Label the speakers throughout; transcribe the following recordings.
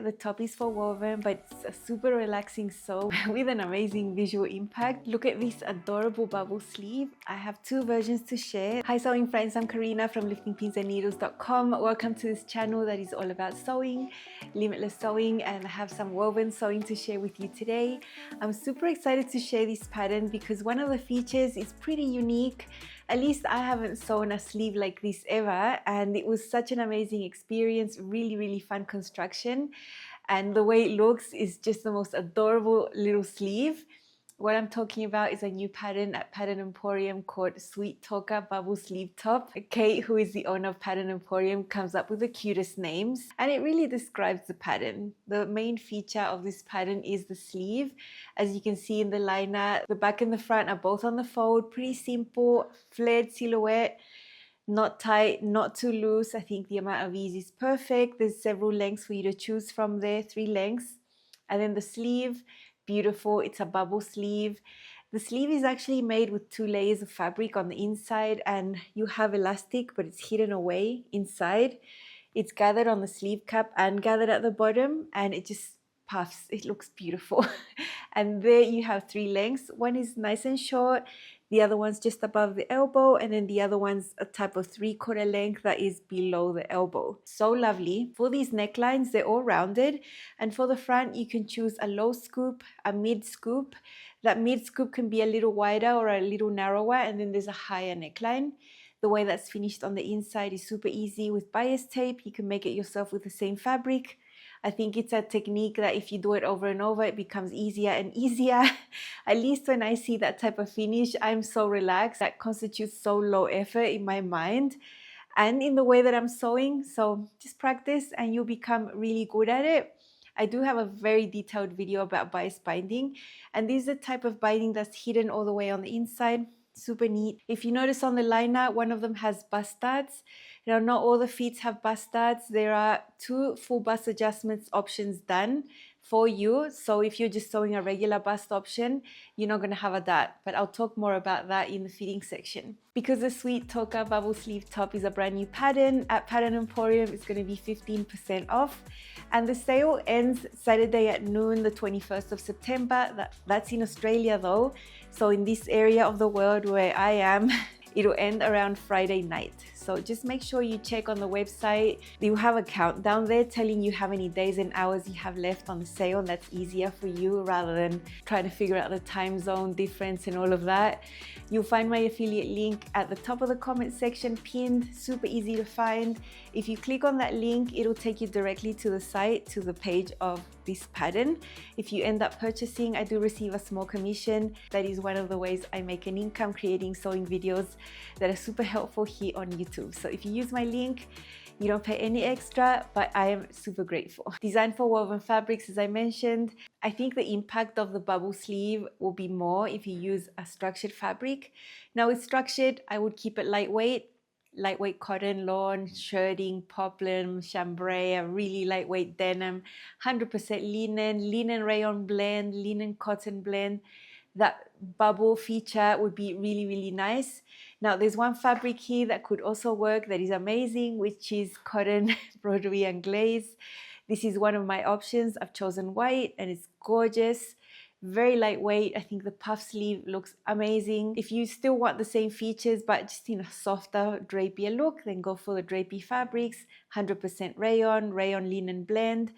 Speaker 1: the top is for woven, but it's a super relaxing sew with an amazing visual impact. Look at this adorable bubble sleeve. I have two versions to share. Hi sewing friends, I'm Karina from liftingpinsandneedles.com. Welcome to this channel that is all about sewing, limitless sewing, and I have some woven sewing to share with you today. I'm super excited to share this pattern because one of the features is pretty unique. At least I haven't sewn a sleeve like this ever, and it was such an amazing experience, really fun construction, and the way it looks is just the most adorable little sleeve. What I'm talking about is a new pattern at Pattern Emporium called Sweet Polka Bubble Sleeve Top. Kate, who is the owner of Pattern Emporium, comes up with the cutest names, and it really describes the pattern. The main feature of this pattern is the sleeve. As you can see in the liner, the back and the front are both on the fold. Pretty simple, flared silhouette. Not tight, not too loose. I think the amount of ease is perfect. There's several lengths for you to choose from there, 3 lengths. And then the sleeve, beautiful. It's a bubble sleeve. The sleeve is actually made with 2 layers of fabric on the inside, and you have elastic, but it's hidden away inside. It's gathered on the sleeve cap and gathered at the bottom, and it just puffs. It looks beautiful. And there you have 3 lengths. One is nice and short, the other one's just above the elbow, and then the other one's a type of 3/4 length that is below the elbow. So lovely. For these necklines, they're all rounded, and for the front you can choose a low scoop, a mid scoop. That mid scoop can be a little wider or a little narrower, and then there's a higher neckline. The way that's finished on the inside is super easy with bias tape. You can make it yourself with the same fabric. I think it's a technique that if you do it over and over, it becomes easier and easier. At least when I see that type of finish, I'm so relaxed. That constitutes so low effort in my mind and in the way that I'm sewing. So just practice and you'll become really good at it. I do have a very detailed video about bias binding, and this is the type of binding that's hidden all the way on the inside. Super neat. If you notice on the liner, one of them has bust studs. Now, not all the feet have bust studs. There are 2 full bust adjustments options done for you. So if you're just sewing a regular bust option, you're not going to have a dart, but I'll talk more about that in the fitting section. Because the Sweet Polka Bubble Sleeve Top is a brand new pattern, at Pattern Emporium it's going to be 15% off, and the sale ends Saturday at noon, the 21st of September. That's in Australia though, so in this area of the world where I am, it'll end around Friday night. So just make sure you check on the website. You have a countdown there telling you how many days and hours you have left on the sale, and that's easier for you rather than trying to figure out the time zone difference and all of that. You'll find my affiliate link at the top of the comment section pinned, super easy to find. If you click on that link, it'll take you directly to the site, to the page of this pattern. If you end up purchasing, I do receive a small commission. That is one of the ways I make an income, creating sewing videos that are super helpful here on YouTube. So if you use my link, you don't pay any extra, but I am super grateful. Designed for woven fabrics, as I mentioned. I think the impact of the bubble sleeve will be more if you use a structured fabric. Now with structured, I would keep it lightweight cotton, lawn, shirting, poplin, chambray, a really lightweight denim, 100% linen rayon blend, linen cotton blend. That bubble feature would be really nice. Now there's one fabric here that could also work that is amazing, which is cotton broderie anglaise. This is one of my options. I've chosen white and it's gorgeous. Very lightweight. I think the puff sleeve looks amazing. If you still want the same features but just in a softer drapier look, then go for the drapey fabrics. 100% rayon linen blend,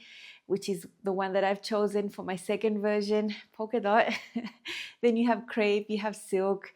Speaker 1: which is the one that I've chosen for my second version, polka dot. Then you have crepe, you have silk.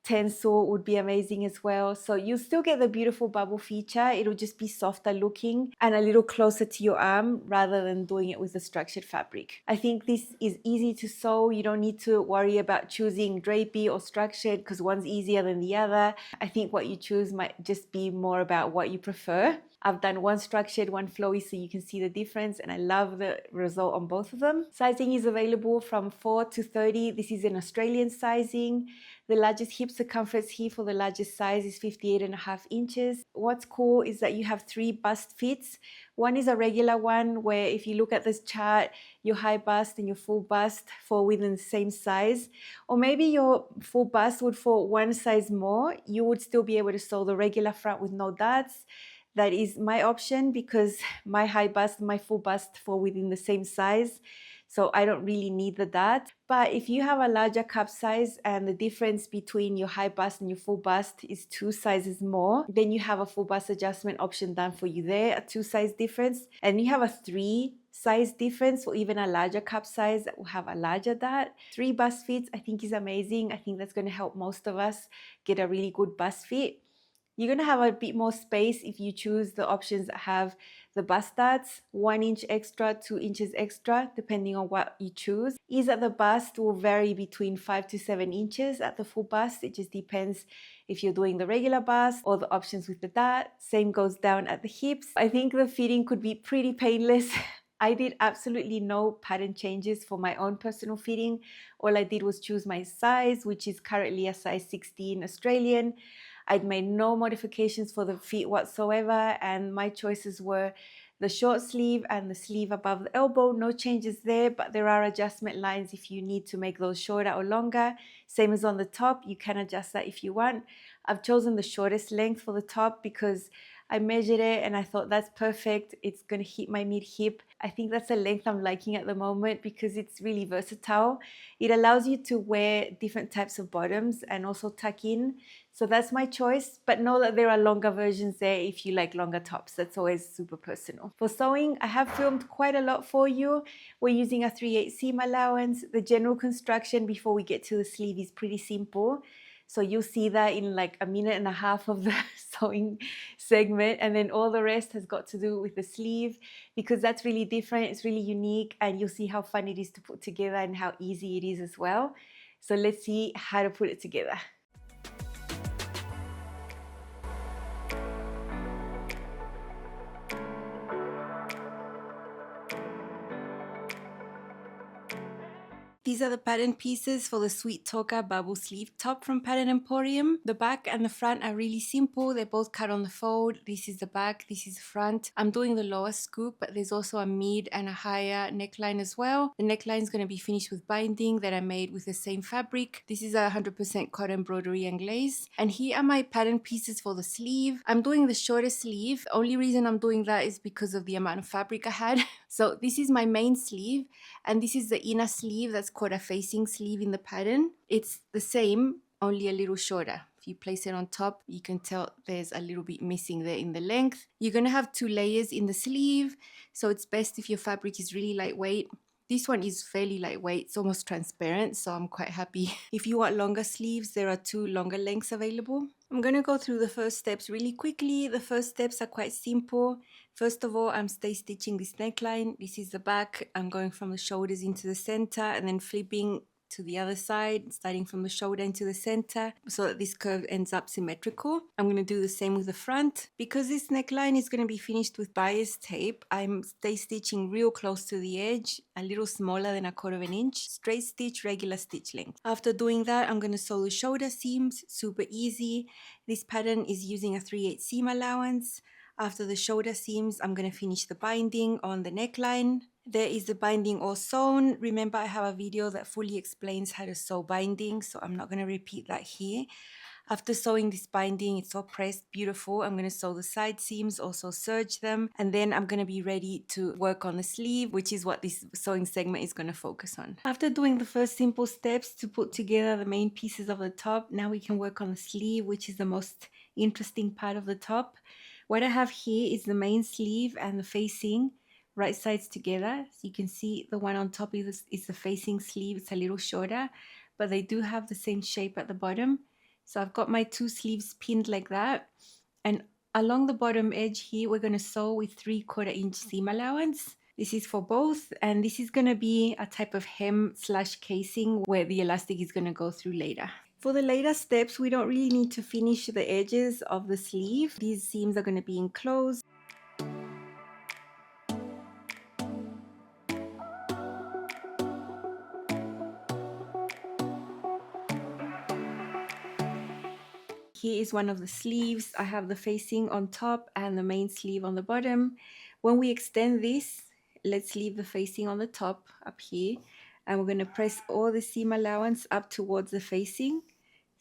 Speaker 1: Tencel would be amazing as well. So you'll still get the beautiful bubble feature. It'll just be softer looking and a little closer to your arm rather than doing it with the structured fabric. I think this is easy to sew. You don't need to worry about choosing drapey or structured because one's easier than the other. I think what you choose might just be more about what you prefer. I've done one structured, one flowy, so you can see the difference, and I love the result on both of them. Sizing is available from 4 to 30. This is an Australian sizing. The largest hip circumference here for the largest size is 58.5 inches. What's cool is that you have 3 bust fits. One is a regular one where if you look at this chart, your high bust and your full bust fall within the same size. Or maybe your full bust would fall one size more. You would still be able to sew the regular front with no darts. That is my option because my high bust and my full bust fall within the same size. So I don't really need the dart. But if you have a larger cup size and the difference between your high bust and your full bust is 2 sizes more, then you have a full bust adjustment option done for you there, a 2 size difference. And you have a 3 size difference or even a larger cup size that will have a larger dart. 3 bust fits I think is amazing. I think that's going to help most of us get a really good bust fit. You're going to have a bit more space if you choose the options that have the bust darts, 1 inch extra, 2 inches extra, depending on what you choose. Ease at the bust will vary between 5 to 7 inches at the full bust. It just depends if you're doing the regular bust or the options with the dart. Same goes down at the hips. I think the fitting could be pretty painless. I did absolutely no pattern changes for my own personal fitting. All I did was choose my size, which is currently a size 16 Australian. I'd made no modifications for the fit whatsoever, and my choices were the short sleeve and the sleeve above the elbow. No changes there, but there are adjustment lines if you need to make those shorter or longer. Same as on the top, you can adjust that if you want. I've chosen the shortest length for the top because I measured it and I thought that's perfect. It's going to hit my mid hip. I think that's a length I'm liking at the moment because it's really versatile. It allows you to wear different types of bottoms and also tuck in. So that's my choice, but know that there are longer versions there if you like longer tops. That's always super personal. For sewing, I have filmed quite a lot for you. We're using a 3/8 seam allowance. The general construction before we get to the sleeve is pretty simple. So you'll see that in like a minute and a half of the sewing segment, and then all the rest has got to do with the sleeve because that's really different, it's really unique, and you'll see how fun it is to put together and how easy it is as well. So let's see how to put it together. These are the pattern pieces for the Sweet Toka bubble sleeve top from Pattern Emporium. The back and the front are really simple. They're both cut on the fold. This is the back, this is the front. I'm doing the lower scoop, but there's also a mid and a higher neckline as well. The neckline is going to be finished with binding that I made with the same fabric. This is a 100% cotton broderie anglaise. And here are my pattern pieces for the sleeve. I'm doing the shorter sleeve. The only reason I'm doing that is because of the amount of fabric I had. So this is my main sleeve, and this is the inner sleeve that's called a facing sleeve in the pattern. It's the same, only a little shorter. If you place it on top, you can tell there's a little bit missing there in the length. You're going to have 2 layers in the sleeve, so it's best if your fabric is really lightweight. This one is fairly lightweight, it's almost transparent, so I'm quite happy. If you want longer sleeves, there are 2 longer lengths available. I'm going to go through the first steps really quickly. The first steps are quite simple. First of all, I'm stay stitching this neckline. This is the back. I'm going from the shoulders into the center and then flipping to the other side, starting from the shoulder into the center so that this curve ends up symmetrical. I'm going to do the same with the front. Because this neckline is going to be finished with bias tape, I'm stay stitching real close to the edge, a little smaller than 1/4 inch, straight stitch, regular stitch length. After doing that, I'm going to sew the shoulder seams, super easy. This pattern is using a 3/8 seam allowance. After the shoulder seams, I'm going to finish the binding on the neckline. There is the binding all sewn. Remember, I have a video that fully explains how to sew binding, so I'm not going to repeat that here. After sewing this binding, it's all pressed, beautiful. I'm going to sew the side seams, also serge them, and then I'm going to be ready to work on the sleeve, which is what this sewing segment is going to focus on. After doing the first simple steps to put together the main pieces of the top, now we can work on the sleeve, which is the most interesting part of the top. What I have here is the main sleeve and the facing, right sides together. So you can see the one on top is the facing sleeve. It's a little shorter, but they do have the same shape at the bottom. So I've got my 2 sleeves pinned like that. And along the bottom edge here, we're going to sew with 3/4 inch seam allowance. This is for both, and this is going to be a type of hem / casing where the elastic is going to go through later. For the later steps, we don't really need to finish the edges of the sleeve. These seams are going to be enclosed. Here is one of the sleeves. I have the facing on top and the main sleeve on the bottom. When we extend this, let's leave the facing on the top up here, and we're going to press all the seam allowance up towards the facing.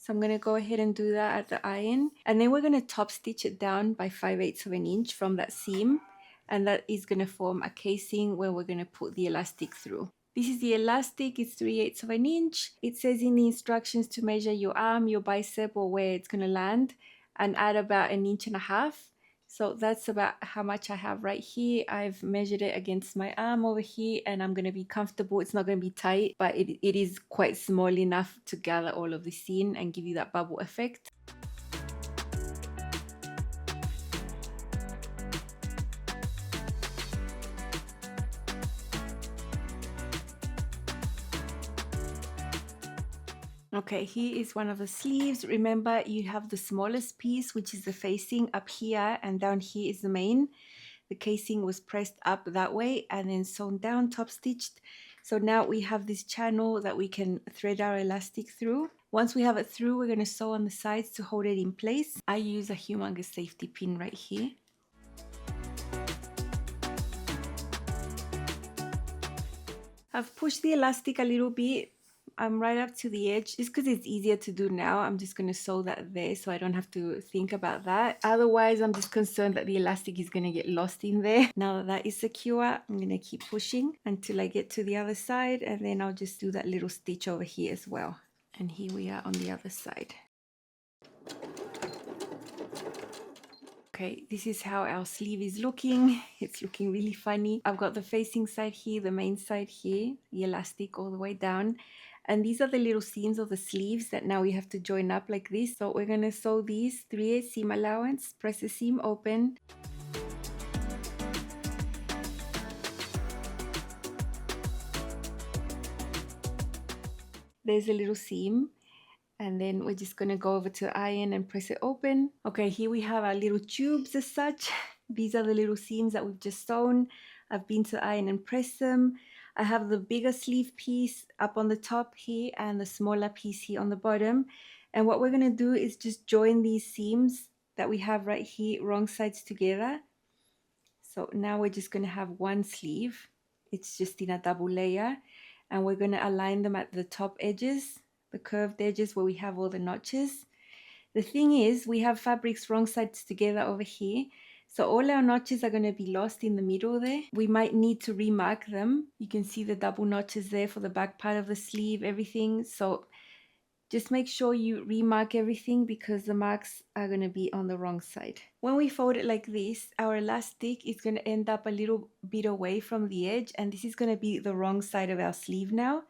Speaker 1: So I'm going to go ahead and do that at the iron. And then we're going to top stitch it down by 5/8 of an inch from that seam. And that is going to form a casing where we're going to put the elastic through. This is the elastic, it's 3/8 of an inch. It says in the instructions to measure your arm, your bicep, or where it's going to land, and add about 1.5 inches. So that's about how much I have right here. I've measured it against my arm over here, and I'm going to be comfortable. It's not going to be tight, but it is quite small enough to gather all of this in and give you that bubble effect. Okay, here is one of the sleeves. Remember, you have the smallest piece, which is the facing up here, and down here is the main. The casing was pressed up that way and then sewn down, top stitched. So now we have this channel that we can thread our elastic through. Once we have it through, we're going to sew on the sides to hold it in place. I use a humongous safety pin right here. I've pushed the elastic a little bit. I'm right up to the edge just because it's easier to do now. I'm just going to sew that there so I don't have to think about that. Otherwise, I'm just concerned that the elastic is going to get lost in there. Now that that is secure, I'm going to keep pushing until I get to the other side, and then I'll just do that little stitch over here as well. And here we are on the other side. Okay, this is how our sleeve is looking. It's looking really funny. I've got the facing side here, the main side here, the elastic all the way down. And these are the little seams of the sleeves that now we have to join up like this. So we're going to sew these 3/8 seam allowance, press the seam open. There's a little seam. And then we're just going to go over to the iron and press it open. Okay, here we have our little tubes as such. These are the little seams that we've just sewn. I've been to the iron and pressed them. I have the bigger sleeve piece up on the top here and the smaller piece here on the bottom. And what we're going to do is just join these seams that we have right here, wrong sides together. So now we're just going to have one sleeve. It's just in a double layer. And we're going to align them at the top edges, the curved edges where we have all the notches. The thing is, we have fabrics wrong sides together over here. So all our notches are going to be lost in the middle there. We might need to remark them. You can see the double notches there for the back part of the sleeve, everything. So just make sure you remark everything because the marks are going to be on the wrong side. When we fold it like this, our elastic is going to end up a little bit away from the edge, and this is going to be the wrong side of our sleeve now.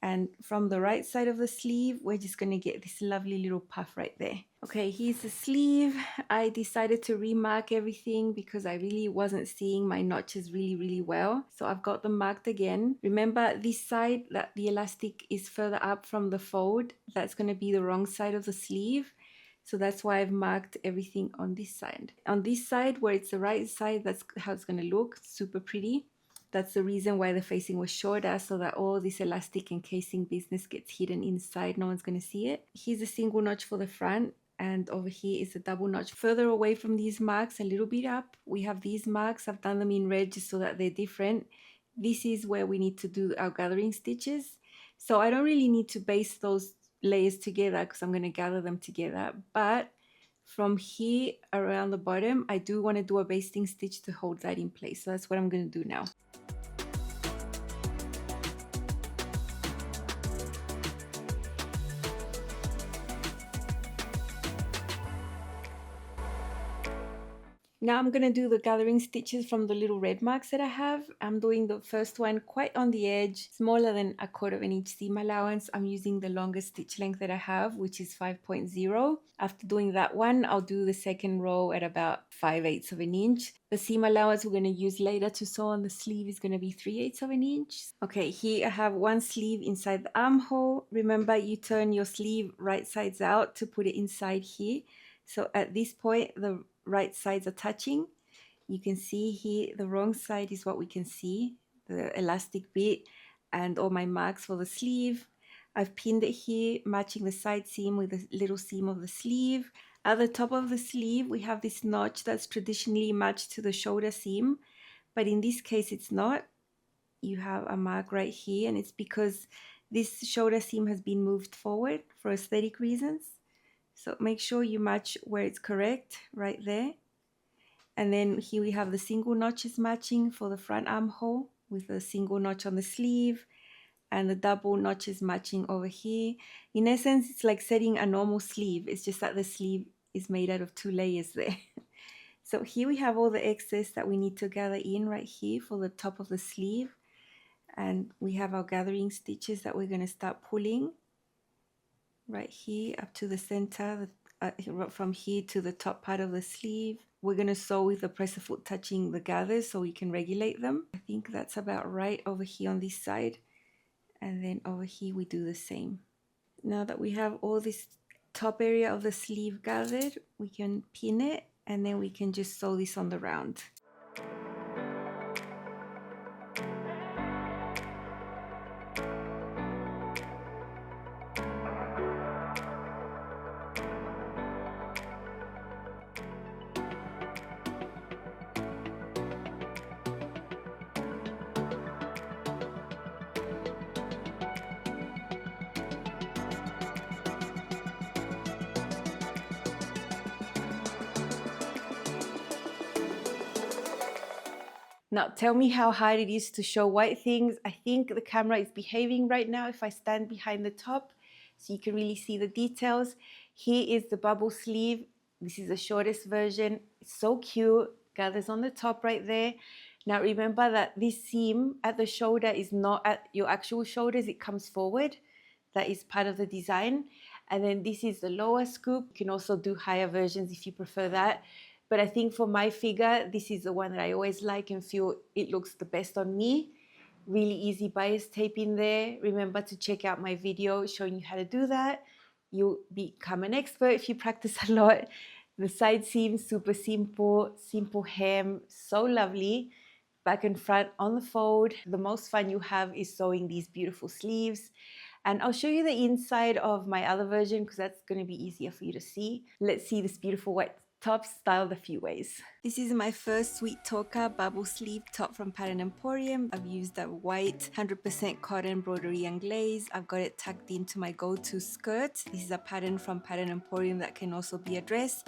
Speaker 1: And from the right side of the sleeve, we're just going to get this lovely little puff right there. Okay, here's the sleeve. I decided to remark everything because I really wasn't seeing my notches really well. So I've got them marked again. Remember this side, that the elastic is further up from the fold. That's going to be the wrong side of the sleeve. So that's why I've marked everything on this side. On this side, where it's the right side, that's how it's going to look. Super pretty. That's the reason why the facing was shorter, so that all this elastic and casing business gets hidden inside. No one's going to see it. Here's a single notch for the front, and over here is a double notch. Further away from these marks, a little bit up, we have these marks. I've done them in red just so that they're different. This is where we need to do our gathering stitches. So I don't really need to baste those layers together because I'm going to gather them together. But from here around the bottom, I do want to do a basting stitch to hold that in place. So that's what I'm going to do now. Now I'm going to do the gathering stitches from the little red marks that I have. I'm doing the first one quite on the edge, smaller than 1/4 inch seam allowance. I'm using the longest stitch length that I have, which is 5.0. After doing that one, I'll do the second row at about 5/8 of an inch. The seam allowance we're going to use later to sew on the sleeve is going to be 3/8 of an inch. Okay, here I have one sleeve inside the armhole. Remember, you turn your sleeve right sides out to put it inside here. So at this point, the right sides are touching. You can see here the wrong side is what we can see, the elastic bit and all my marks for the sleeve. I've pinned it here, matching the side seam with the little seam of the sleeve. At the top of the sleeve, we have this notch that's traditionally matched to the shoulder seam, but in this case it's not. You have a mark right here, and it's because This shoulder seam has been moved forward for aesthetic reasons. So make sure you match where it's correct, right there. And then here we have the single notches matching for the front armhole with a single notch on the sleeve and the double notches matching over here. In essence, it's like setting a normal sleeve. It's just that the sleeve is made out of 2 layers there. So here we have all the excess that we need to gather in right here for the top of the sleeve. And we have our gathering stitches that we're going to start pulling right here up to the center, from here to the top part of the sleeve. We're going to sew with the presser foot touching the gathers so we can regulate them. I think that's about right over here on this side. And then over here we do the same. Now that we have all this top area of the sleeve gathered, we can pin it and then we can just sew this on the round. Now tell me how hard it is to show white things. I think the camera is behaving right now if I stand behind the top so you can really see the details. Here is the bubble sleeve. This is the shortest version. It's so cute. Gathers on the top right there. Now remember that this seam at the shoulder is not at your actual shoulders. It comes forward. That is part of the design. And then this is the lower scoop. You can also do higher versions if you prefer that. But I think for my figure, this is the one that I always like and feel it looks the best on me. Really easy bias tape in there. Remember to check out my video showing you how to do that. You'll become an expert if you practice a lot. The side seam, super simple, simple hem, so lovely. Back and front on the fold. The most fun you have is sewing these beautiful sleeves. And I'll show you the inside of my other version because that's going to be easier for you to see. Let's see this beautiful white top styled a few ways. This is my first Sweet Polka bubble sleeve top from Pattern Emporium. I've used a white 100% cotton broderie anglaise. I've got it tucked into my go-to skirt. This is a pattern from Pattern Emporium that can also be a dress.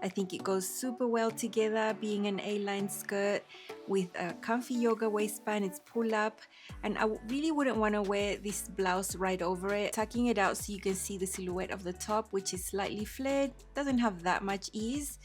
Speaker 1: I think it goes super well together, being an A-line skirt with a comfy yoga waistband. It's pull up, and I really wouldn't want to wear this blouse right over it. Tucking it out so you can see the silhouette of the top, which is slightly flared, doesn't have that much ease.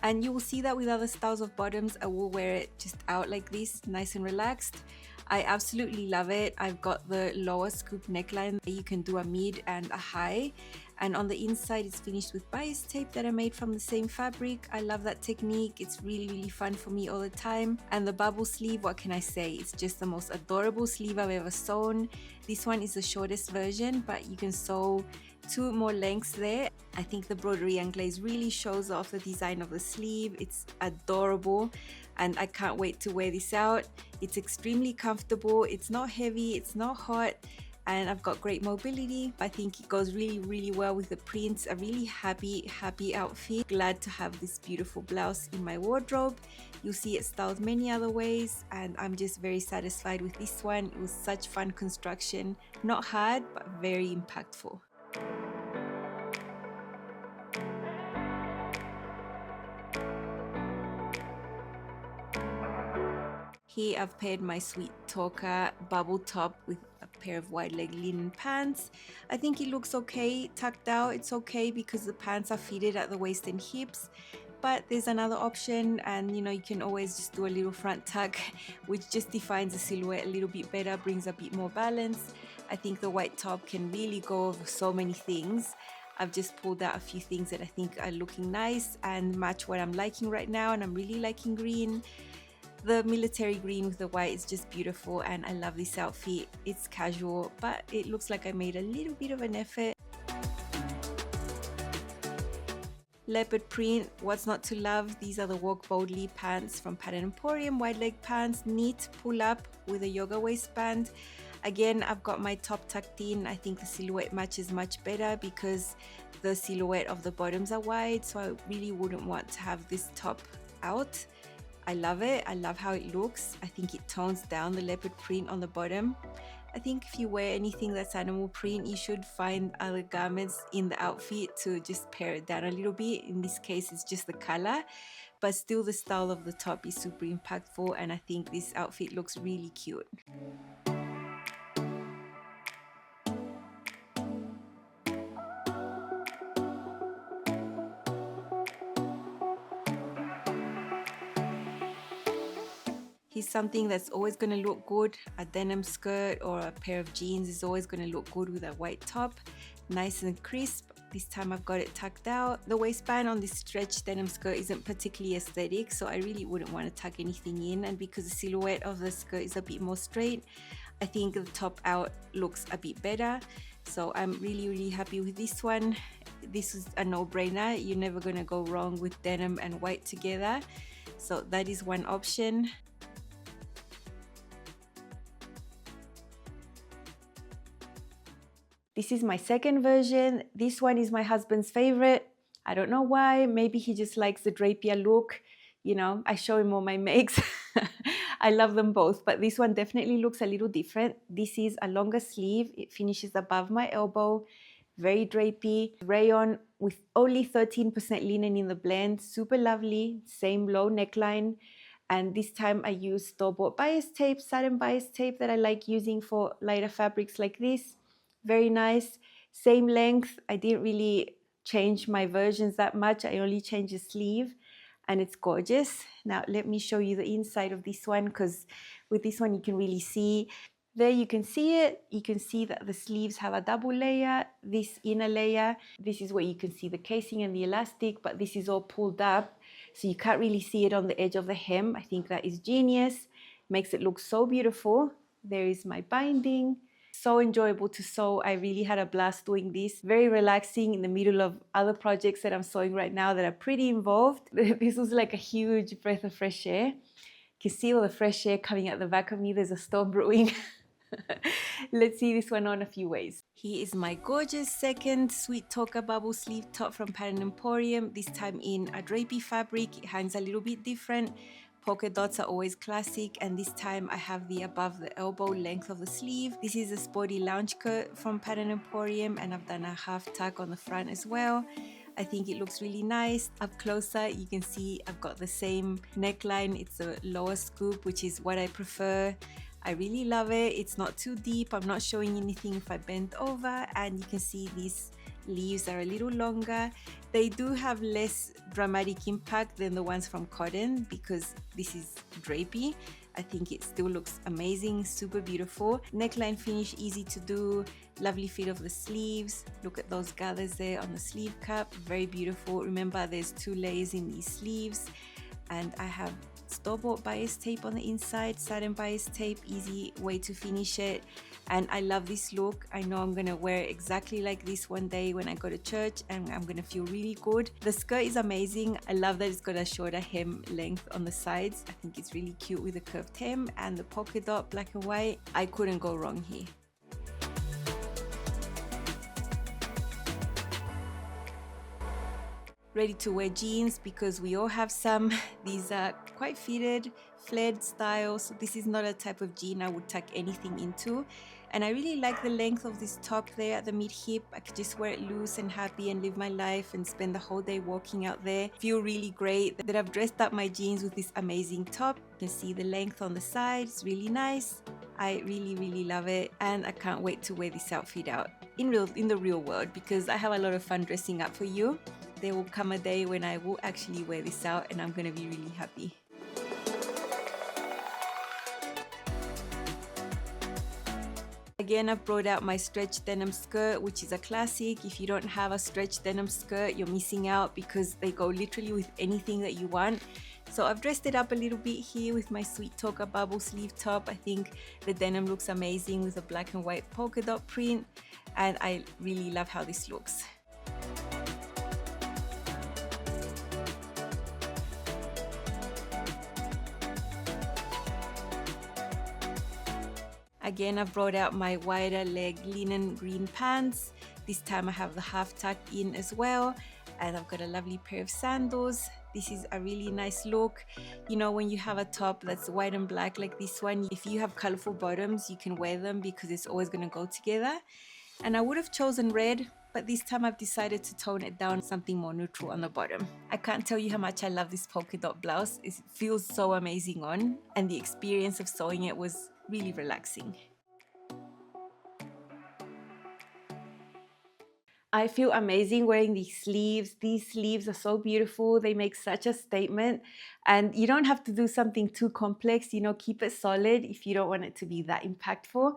Speaker 1: And you will see that with other styles of bottoms. I will wear it just out like this, nice and relaxed. I absolutely love it. I've got the lower scoop neckline. You can do a mid and a high. And on the inside, it's finished with bias tape that I made from the same fabric. I love that technique. It's really, really fun for me all the time. And the bubble sleeve, what can I say? It's just the most adorable sleeve I've ever sewn. This one is the shortest version, but you can sew 2 more lengths there. I think the broderie anglaise really shows off the design of the sleeve. It's adorable and I can't wait to wear this out. It's extremely comfortable. It's not heavy, it's not hot, and I've got great mobility. I think it goes really, really well with the prints. A really happy outfit. Glad to have this beautiful blouse in my wardrobe. You'll see it styled many other ways, and I'm just very satisfied with this one. It was such fun construction. Not hard, but very impactful. Here I've paired my Sweet Polka bubble top with a pair of wide leg linen pants. I think it looks okay tucked out. It's okay because the pants are fitted at the waist and hips. But there's another option, and you can always just do a little front tuck, which just defines the silhouette a little bit better, brings a bit more balance. I think the white top can really go over so many things. I've just pulled out a few things that I think are looking nice and match what I'm liking right now, and I'm really liking green. The military green with the white is just beautiful, and I love this outfit. It's casual, but it looks like I made a little bit of an effort. Leopard print, what's not to love? These are the Walk Boldly pants from Pattern Emporium, wide leg pants, neat pull up with a yoga waistband. Again, I've got my top tucked in. I think the silhouette matches much better because the silhouette of the bottoms are wide, so I really wouldn't want to have this top out. I love it. I love how it looks. I think it tones down the leopard print on the bottom. I think if you wear anything that's animal print, you should find other garments in the outfit to just pare it down a little bit. In this case, it's just the color, but still the style of the top is super impactful, and I think this outfit looks really cute. Here's something that's always going to look good. A denim skirt or a pair of jeans is always going to look good with a white top. Nice and crisp. This time I've got it tucked out. The waistband on this stretch denim skirt isn't particularly aesthetic, so I really wouldn't want to tuck anything in. And because the silhouette of the skirt is a bit more straight, I think the top out looks a bit better. So I'm really happy with this one. This is a no-brainer. You're never going to go wrong with denim and white together. So that is one option. This is my second version. This one is my husband's favorite. I don't know why. Maybe he just likes the drapier look. You know, I show him all my makes. I love them both, but this one definitely looks a little different. This is a longer sleeve. It finishes above my elbow. Very drapey. Rayon with only 13% linen in the blend. Super lovely. Same low neckline. And this time I used store-bought bias tape, satin bias tape that I like using for lighter fabrics like this. Very nice. Same length. I didn't really change my versions that much. I only changed the sleeve, and it's gorgeous. Now let me show you the inside of this one, because with this one you can really see. There you can see it. You can see that the sleeves have a double layer, this inner layer. This is where you can see the casing and the elastic, but this is all pulled up, so you can't really see it on the edge of the hem. I think that is genius. Makes it look so beautiful. There is my binding. So enjoyable to sew. I really had a blast doing this. Very relaxing in the middle of other projects that I'm sewing right now that are pretty involved. This was like a huge breath of fresh air. You can see all the fresh air coming out the back of me. There's a storm brewing. Let's see this one on a few ways. Here is my gorgeous second Sweet Talker bubble sleeve top from Pattern Emporium. This time in a drapey fabric. It hangs a little bit different. Polka dots are always classic, and this time I have the above the elbow length of the sleeve. This is a sporty lounge cut from Pattern Emporium, and I've done a half tuck on the front as well. I think it looks really nice. Up closer you can see I've got the same neckline. It's a lower scoop, which is what I prefer. I really love it. It's not too deep. I'm not showing anything if I bend over, and you can see these leaves are a little longer. They do have less dramatic impact than the ones from cotton because this is drapey. I think it still looks amazing, super beautiful. Neckline finish, easy to do. Lovely fit of the sleeves. Look at those gathers there on the sleeve cap, very beautiful. Remember, there's 2 layers in these sleeves, and I have store-bought bias tape on the inside, satin bias tape, easy way to finish it. And I love this look. I know I'm gonna wear it exactly like this one day when I go to church, and I'm gonna feel really good. The skirt is amazing. I love that it's got a shorter hem length on the sides. I think it's really cute with the curved hem and the polka dot black and white. I couldn't go wrong here. Ready to wear jeans because we all have some. These are quite fitted, flared style, so this is not a type of jean I would tuck anything into. And I really like the length of this top there at the mid hip. I could just wear it loose and happy and live my life and spend the whole day walking out there. Feel really great that I've dressed up my jeans with this amazing top. You can see the length on the side, it's really nice. I really love it, and I can't wait to wear this outfit out in the real world because I have a lot of fun dressing up for you. There will come a day when I will actually wear this out, and I'm gonna be really happy. Again, I've brought out my stretch denim skirt, which is a classic. If you don't have a stretch denim skirt, you're missing out because they go literally with anything that you want. So I've dressed it up a little bit here with my Sweet Talker bubble sleeve top. I think the denim looks amazing with a black and white polka dot print, and I really love how this looks. Again, I've brought out my wider leg linen green pants. This time I have the half tucked in as well, and I've got a lovely pair of sandals. This is a really nice look. You know, when you have a top that's white and black like this one, if you have colorful bottoms, you can wear them because it's always going to go together. And I would have chosen red, but this time I've decided to tone it down, something more neutral on the bottom. I can't tell you how much I love this polka dot blouse. It feels so amazing on, and the experience of sewing it was really relaxing. I feel amazing wearing these sleeves. These sleeves are so beautiful. They make such a statement, and you don't have to do something too complex, you know, keep it solid if you don't want it to be that impactful.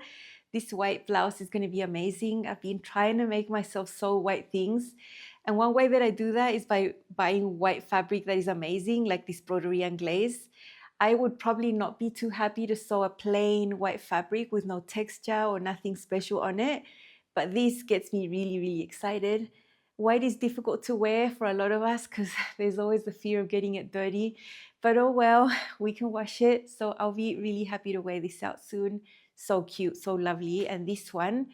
Speaker 1: This white blouse is going to be amazing. I've been trying to make myself sew white things, and one way that I do that is by buying white fabric that is amazing, like this broderie anglaise. I would probably not be too happy to sew a plain white fabric with no texture or nothing special on it, but this gets me really, really excited. White is difficult to wear for a lot of us because there's always the fear of getting it dirty, but oh well, we can wash it. So I'll be really happy to wear this out soon. So cute, so lovely. And this one,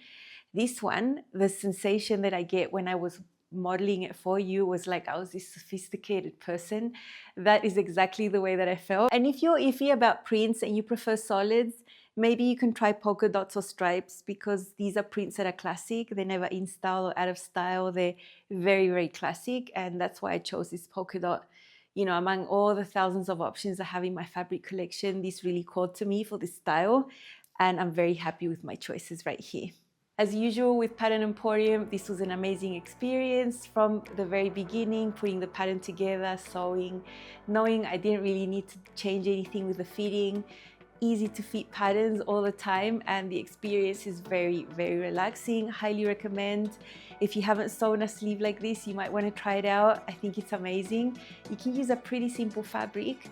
Speaker 1: the sensation that I get when I was modeling it for you was like I was this sophisticated person. That is exactly the way that I felt. And if you're iffy about prints and you prefer solids, maybe you can try polka dots or stripes, because these are prints that are classic. They're never in style or out of style. They're very, very classic. And that's why I chose this polka dot. You know, among all the thousands of options I have in my fabric collection, this really called to me for this style. And I'm very happy with my choices right here. As usual with Pattern Emporium, this was an amazing experience from the very beginning, putting the pattern together, sewing, knowing I didn't really need to change anything with the fitting. Easy to fit patterns all the time, and the experience is very, very relaxing. Highly recommend. If you haven't sewn a sleeve like this, you might want to try it out. I think it's amazing. You can use a pretty simple fabric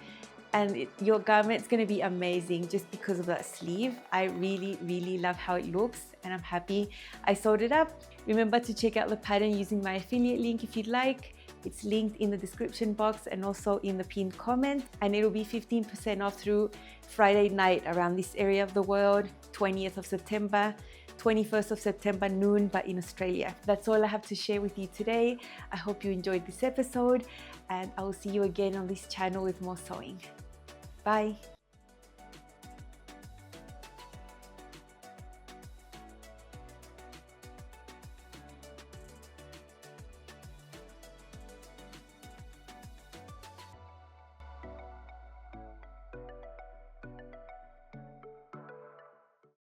Speaker 1: and your garment's going to be amazing just because of that sleeve. I really, really love how it looks, and I'm happy I sewed it up. Remember to check out the pattern using my affiliate link if you'd like. It's linked in the description box and also in the pinned comment, and it'll be 15% off through Friday night around this area of the world, 20th of September, 21st of September noon, but in Australia. That's all I have to share with you today. I hope you enjoyed this episode, and I will see you again on this channel with more sewing. Bye.